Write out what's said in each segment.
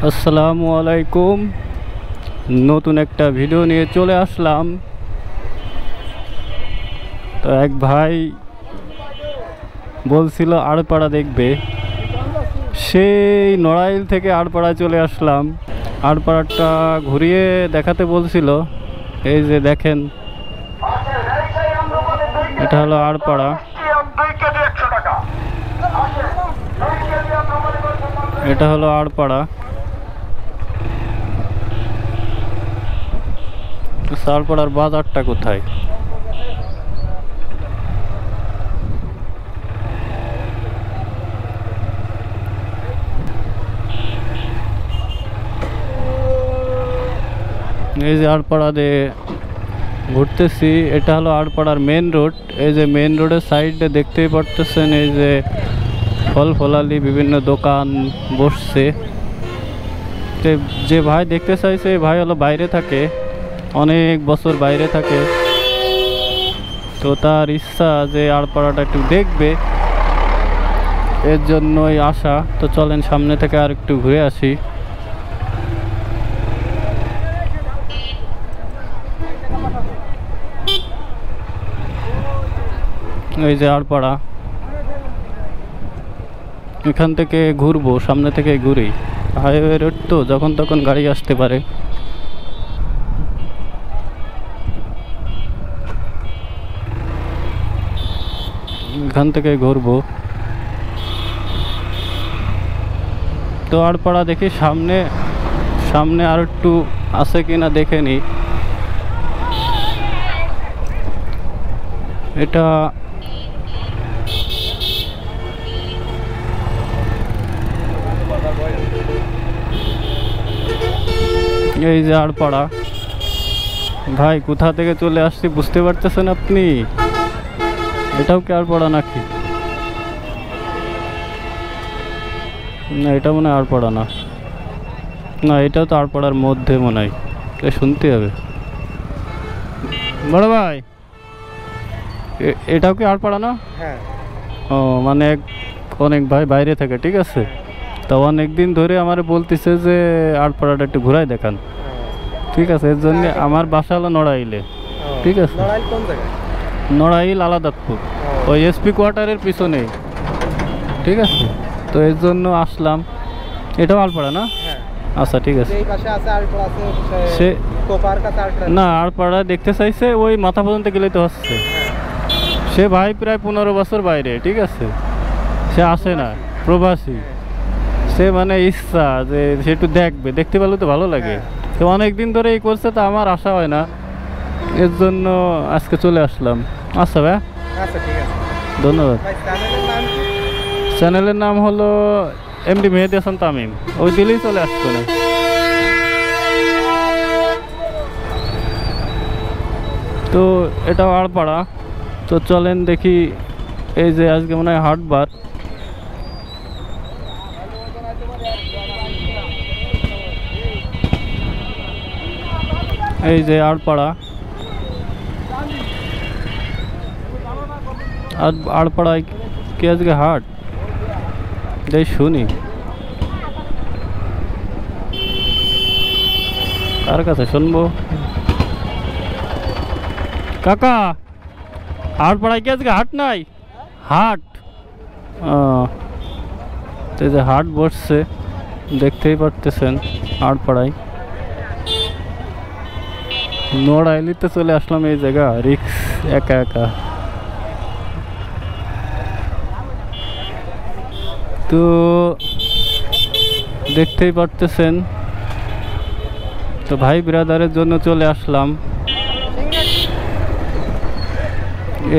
আসসালামু আলাইকুম। নতুন একটা ভিডিও নিয়ে চলে আসলাম। তো এক ভাই বলছিল আড়পাড়া দেখবে, সেই নড়াইল থেকে আড়পাড়ায় চলে আসলাম। আড়পাড়াটা ঘুরিয়ে দেখাতে বলছিল। এই যে দেখেন, এটা হলো আড়পাড়া। এটা হলো আড়পাড়া। আড়পাড়ার বাজারটা কোথায়? এই যে আড়পাড়া দিয়ে ঘুরতেছি। এটা হলো আড়পাড়ার মেন রোড। এই যে মেন রোডের সাইডে দেখতেই পারতেছেন, এই যে ফল ফলালি বিভিন্ন দোকান বসছে। যে ভাই দেখতে চাইছে, এই ভাই হলো বাইরে থাকে, অনেক বছর বাইরে থাকে। তো তার ইচ্ছা যে আড়পাড়াটা একটু দেখবে, এর জন্যই আসা। তো চলেন সামনে থেকে আর একটু ঘুরে আসি। এই যে আড়পাড়া, এখান থেকে ঘুরবো, সামনে থেকে ঘুরি। হাইওয়ে রোড তো, যখন তখন গাড়ি আসতে পারে। এখান থেকে ঘুরবো। তো আড়পাড়া দেখি সামনে সামনে আর একটু আছে কিনা দেখে নি। এটা এই যে আড়পাড়া। ভাই কোথা থেকে চলে আসছি বুঝতে পারতেছেন আপনি? এটাও কি আড়পাড়া নাকি? না, এটা মনে হয় আড়পাড়া না। না, এটাও তো আড়পাড়ার মধ্যে মনে হয়। শুনতে হবে। বড় ভাই, এটাও কি আড়পাড়া না? হ্যাঁ। ও মানে অনেক ভাই বাইরে থাকে, ঠিক আছে। তো অনেক দিন ধরে আমার বলতেছে যে আড়পাড়াটা একটু ঘুরাই দেখান। ঠিক আছে, এর জন্য আমার বাসা হলো নড়াইলে। ঠিক আছে, নড়াইল কোন জায়গায়? নড়াইল আলাদাতপুর, ওই এসপি কোয়ার্টারের পিছনেই। ঠিক আছে, তো এর জন্য আসলাম। এটাও আড়পাড়া না? হ্যাঁ। আচ্ছা ঠিক আছে। এই পাশে আছে আড়পাড়া আছে, সে কোপার কাছে আড়পাড়া না, আড়পাড়া দেখতে চাইছে, ওই মাথা পর্যন্ত গেলেই তো হচ্ছে। সে ভাই প্রায় 15 বছর বাইরে, ঠিক আছে। সে আসে না, প্রবাসী। সে মানে ইচ্ছা যে সে একটু দেখবে, দেখতে পেলে তো ভালো লাগে। তো অনেক দিন ধরে এই করছে, তো আমার আশা হয় না, এর জন্য আজকে চলে আসলাম। আচ্ছা ভাই, আচ্ছা ঠিক আছে, ধন্যবাদ। ভাই চ্যানেলের নাম কি? চ্যানেলের নাম হলো এমডি মেহেদি হাসান তামিম। ওই দিলেই চলে আসতো না। তো এটাও আড়পাড়া। তো চলেন দেখি। এই যে আজকে মনে হয় হাটবার। এই যে আড়পাড়া, আর আড়পাড়ায় কি আজকে হাট? যাই শুনি কার কাছে শুনবো। কাকা, আড়পাড়ায় কি আজকে হাট নাই? হাট, তো এই যে হাট বসছে, দেখতেই পারতেছেন আড়পাড়ায়। নড়াইলিতে চলে আসলাম, এই জায়গা রিক্স একা একা। তো দেখতেই পারতেছেন, তো ভাই ব্রাদারের জন্য চলে আসলাম,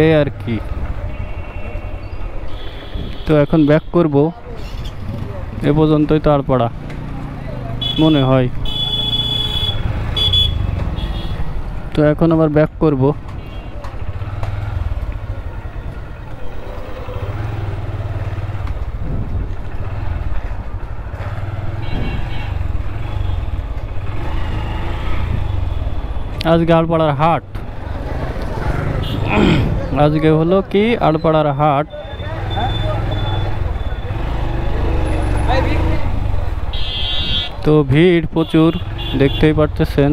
এই আর কি। তো এখন ব্যাক করব। এ পর্যন্তই তো আড়পাড়া মনে হয়। তো এখন আবার ব্যাক করব। আজকে আড়পাড়ার হাট, আজকে হলো কি আড়পাড়ার হাট। তো তো ভিড় প্রচুর, দেখতেই পারতেছেন।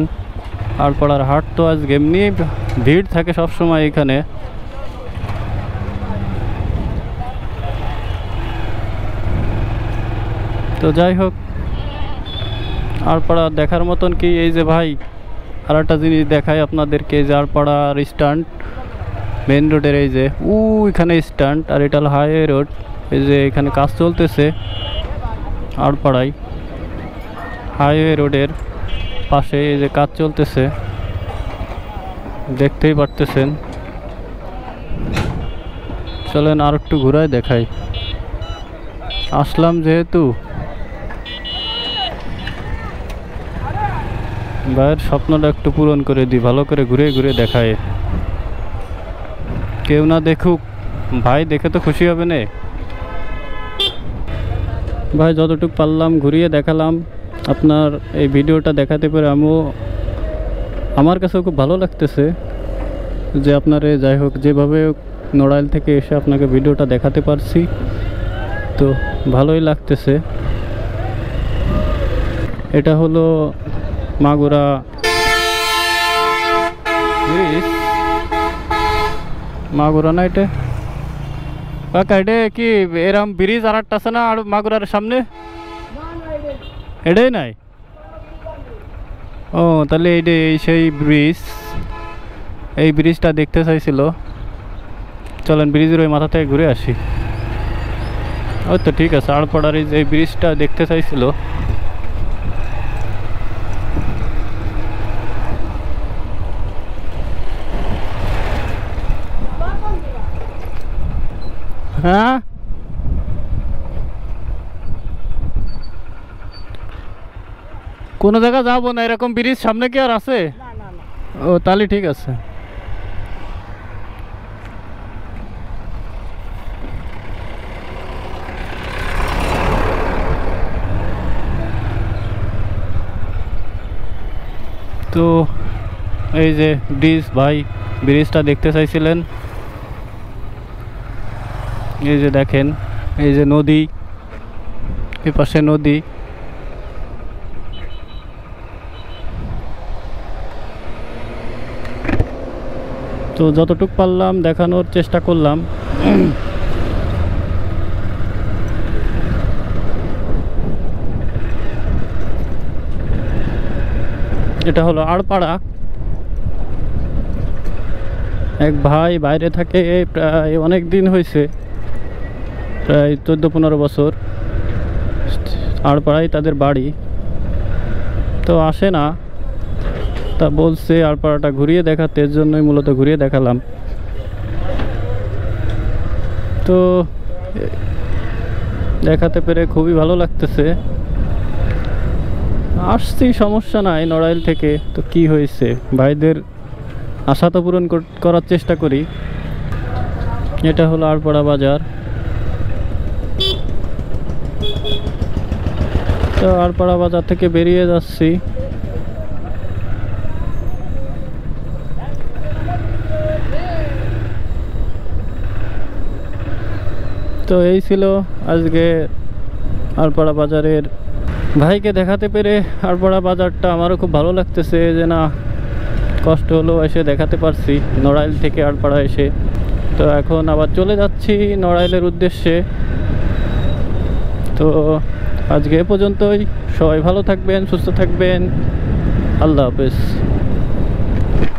আলপাড়ার হাট তো আজ এমনি ভিড় থাকে সব সময় এখানে। তো যাই হোক, আলপাড়া দেখার মতন কি, এই যে ভাই আর একটা জিনিস দেখাই আপনাদেরকে, যে আলপাড়ার স্ট্যান্ড মেন রোডের, এই যে এখানে স্ট্যান্ড, আর এটা হলো হাইওয়ে রোড। এই যে এখানে কাজ চলতেছে আলপাড়ায়, হাইওয়ে রোডের পাশে এই যে কাজ চলতেছে, দেখতেই পারতেছেন। চলেন আর একটু ঘুরায় দেখাই, আসলাম যেহেতু ভাইয়ের স্বপ্নটা একটু পূরণ করে দিই, ভালো করে ঘুরে ঘুরে দেখায়। কেউ না দেখুক, ভাই দেখে তো খুশি হবে না। ভাই যতটুকু পারলাম ঘুরিয়ে দেখালাম। আপনার এই ভিডিওটা দেখাতে পেরে আমার কাছেও খুব ভালো লাগতেছে, যে আপনারে যাই হোক যেভাবে নড়াইল থেকে এসে আপনাকে ভিডিওটা দেখাতে পারছি, তো ভালোই লাগতেছে। এটা হলো মাগুরা ব্রিজ, মাগুরা না এটা কাকা, এটা কি এরম ব্রিজ আর একটা আছে না আর মাগুরার সামনে? এটাই নাই? ও তাহলে এইটা সেই ব্রিজ, এই ব্রিজটা দেখতে চাইছিল। চলেন ব্রিজের ওই মাথা থেকে ঘুরে আসি। ওই তো ঠিক আছে, আলপাড়ার এই ব্রিজটা দেখতে চাইছিল। হ্যাঁ কোনো জায়গা যাবো না, এরকম ব্রিজ সামনে কি আর আছে? ও তাহলে ঠিক আছে। তো এই যে ব্রিজ, ভাই ব্রিজটা দেখতে চাইছিলেন, এই যে দেখেন, এই যে নদী, এই পাশে নদী। তো যতটুক পারলাম দেখানোর চেষ্টা করলাম। এটা হলো আড়পাড়া। এক ভাই বাইরে থাকে প্রায় অনেক দিন হয়েছে, প্রায় 14-15 বছর। আড়পাড়ায় তাদের বাড়ি, তো আসে না, তা বলছে আড়পাড়াটা ঘুরিয়ে দেখাতে, এর জন্যই মূলত ঘুরিয়ে দেখালাম। তো দেখাতে পেরে খুবই ভালো লাগতেছে। আসছি, সমস্যা নাই, নড়াইল থেকে, তো কি হয়েছে, ভাইদের আশা তো পূরণ করার চেষ্টা করি। এটা হলো আড়পাড়া বাজার। তো আড়পাড়া বাজার থেকে বেরিয়ে যাচ্ছি। তো এই ছিল আজকে আড়পাড়া বাজারের। ভাইকে দেখাতে পেরে আড়পাড়া বাজারটা আমারও খুব ভালো লাগতেছে, যে না কষ্ট হলেও এসে দেখাতে পারছি নড়াইল থেকে আড়পাড়া এসে। তো এখন আবার চলে যাচ্ছি নড়াইলের উদ্দেশ্যে। তো আজকে এ পর্যন্তই, সবাই ভালো থাকবেন, সুস্থ থাকবেন, আল্লাহ হাফেজ।